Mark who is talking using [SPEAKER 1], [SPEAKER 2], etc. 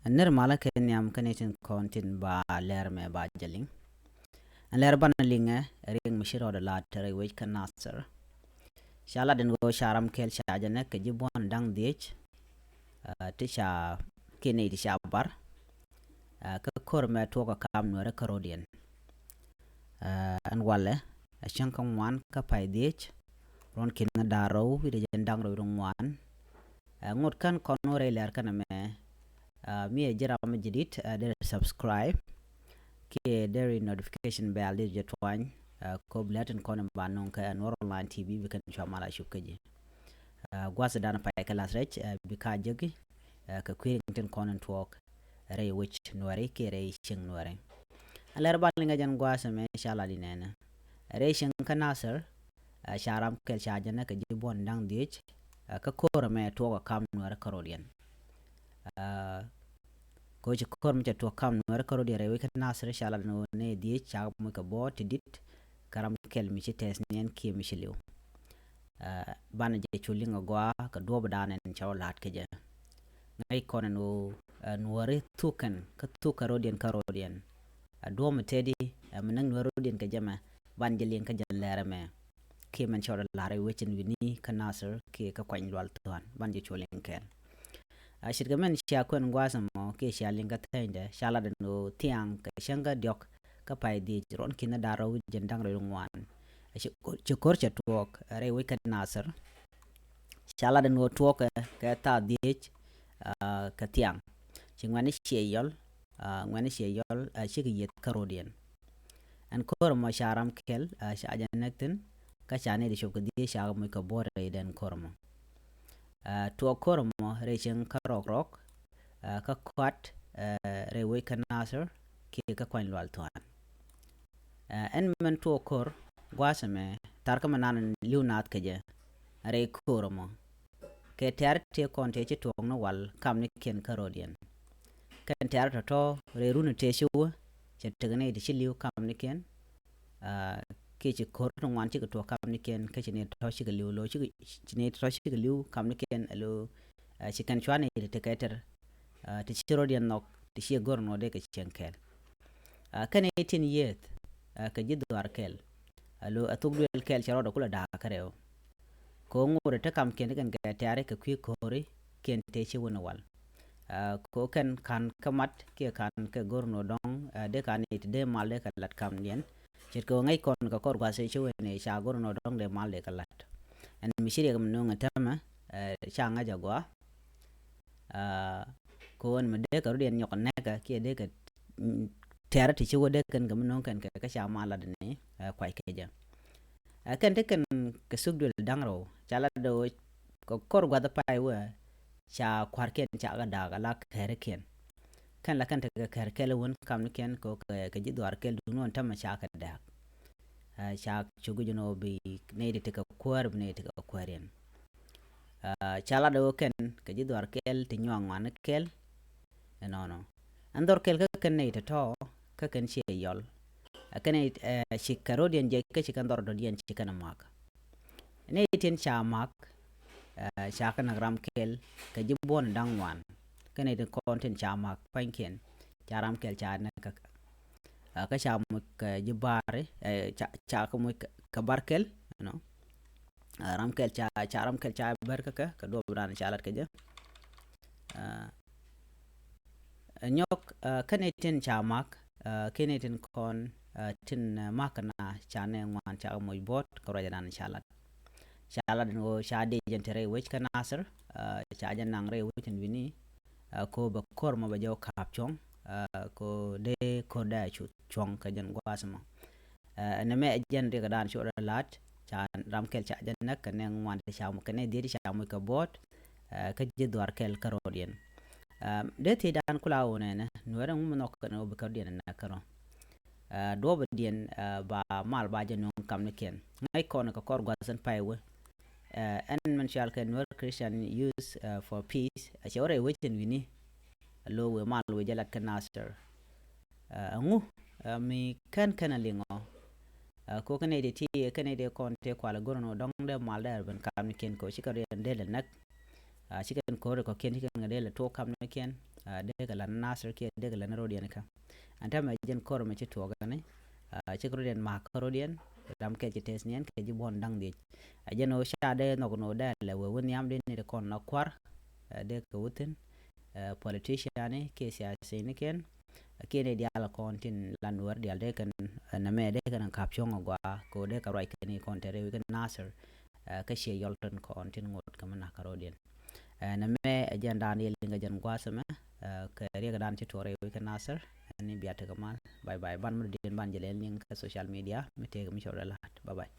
[SPEAKER 1] Ner mala ken yam kanetin kontin ba ler me ba jaling. An ler ban linga ring mishiro da la tere wech kan nasser. Shala den go sharam kel shaja ne ke jibon dang dich. Tisha kene di shabar. Ka kor me toka kam nuere karodian. An wale a shankang wan ka pai dich. Ron kina daro wide jendang ro rung wan. Ngot kan konore ler kana me. Mi jira ma jidit der subscribe ke der notification bell dir jetwan ko blatin kono banon ka nor online tv bi kan chamala shukaji gwasa dana pa kala rech bi ka jogi ka kwingten kono talk re which nore ke re ching nore alar bal nga jan gwasa me inshallah dinena re ching kanasar sharam kel shajana ka jibon dang dich ka kora me to ka kam nore karodian ko ci kor mi to kam no rekoro di rewe kan nasre shala no ne di cha mo ka bo ti dit karam kel mi ci tes nien ki mi ci liw ban je chuli nga gwa ka do badanen chaw lat ke je ngai kono no nuore tukan ka tuka rodien karodian do mo tedi manang no rodien ka jama ban je lien ka jan lere me ki man chaw lare wechin wini kan nasr ki ka kwany lwal tuan ban je chuli kel shirga men sha kun gwasa mo ke sha linga tende shala de no tiang ka shanga diok ka pai di ron kina daro jendang ro ngwan ci kor cha tuok re we kan nasar shala de no tuok ka ta di ka tiang ci ngwani she yol shi ga yet karodian an kor mo sharam kel sha janakten ka shane di shop ka di sha mo ka bore den kormo to kormo rechen karok rok ka kwat rewe kanasar ki ka kwan lwal tuan en men to kor gwasa me tar ka manan liunat ke je re kormo ke ter te kon te to no wal kam ni ken karodian kan ter to re runu te shu che tegne di liu kam ni ken ke ci kor no wan ci to kam ni ken ke ci ne to shi ga liu lo ci ne to shi ga liu kam ni ken alo ci kan chwane te keter ti chiro dian nok ti shi gor no de ke chenkel kan 18 years ka jidu arkel alo atugdel kel charo do kula da kareo ko ngure ta kam ken kan ga tare ka kwi kore ken te chi wona wal ko kan kamat ke kan ke gor no dong de kan it de mal de kalat kam nien chit ko ngai kon ka kor gwa se chi wene sha gor no dong de mal de kalat en misiri kam no ngatama sha nga jagwa ko on me de ka rudien nyok ne ka ke de ka tera ti chuo de kan gam non kan ka sha mala de ne kwai ke ja kan de kan ka sugdul dangro chala do ko kor gwa da pai wa sha kwar ken cha ga da ga la kere ken kan la kan ta ka kere kel won kam ken ko ka ji dwar kel du non tam sha ka da sha chugu no bi ne de ka kwar ne de ka kwaren chala do ken ka ji dwar kel ti nyong man kel no andor kel ka ken ne to ka ken che yol kan shi karodian je ka shi kan dor do dien shi kan mak ne tin cha mak sha kan ram kel ka ji bon dang wan kan ne kon tin cha mak pan ken cha ram kel cha na ka sha mu ka ji bare cha ka mu ka bar kel no ram kel cha ram kel cha bar ka do bran cha lat ka je nyok kan tin cha mak kene tin kon tin makana chane ngwan cha moy bot ko rajanan chalat no shade jentere wech kana asar cha janang re wechin wini ko ba kor ma ba jaw kap chong ko de ko da chu chong ka jan gwasma ne me jen de dan chu lat cha ram kel cha jan nak ne ngwan cha mo kane de cha mo ka bot ka jedwar kel karodien de ti dan kula wona ne nuara mu nok no ba karodien na karo do ba dien ba mal ba jan kam ne ken ngai kon ka kor gwasan paiwe and man shall can work Christian use for peace a shore waiting wini lo we mal we jalat kanaster ngu mi kan kanalingo ko kane de ti kane de kon te kwala gorno dong de mal der ben kam ken ko shikare de nak shikan ko ko ken shikan de to kam ken de ka lan nasir ke de ka lan rodian ka anta ma jen kor ma ci toga ne ci rodian ma rodian ram ke ci tes nien ke ji bon dang di jen o sha de no da le won yam de ne kon na kwar de ka wutin politician ne ke siyasi ne ken kene di ala kontin lan wer di alde kan na me de kan kapchong gwa ko de ka right ni kontere wi kan nasir ka she yolton kontin ngot ka mana karodian na me agenda ni linga jan gwa sama ka riga dan ci tore wi kan nasir ni biata kamal bye bye ban mu din ban jelen ning ka social media mi te mi shawla bye bye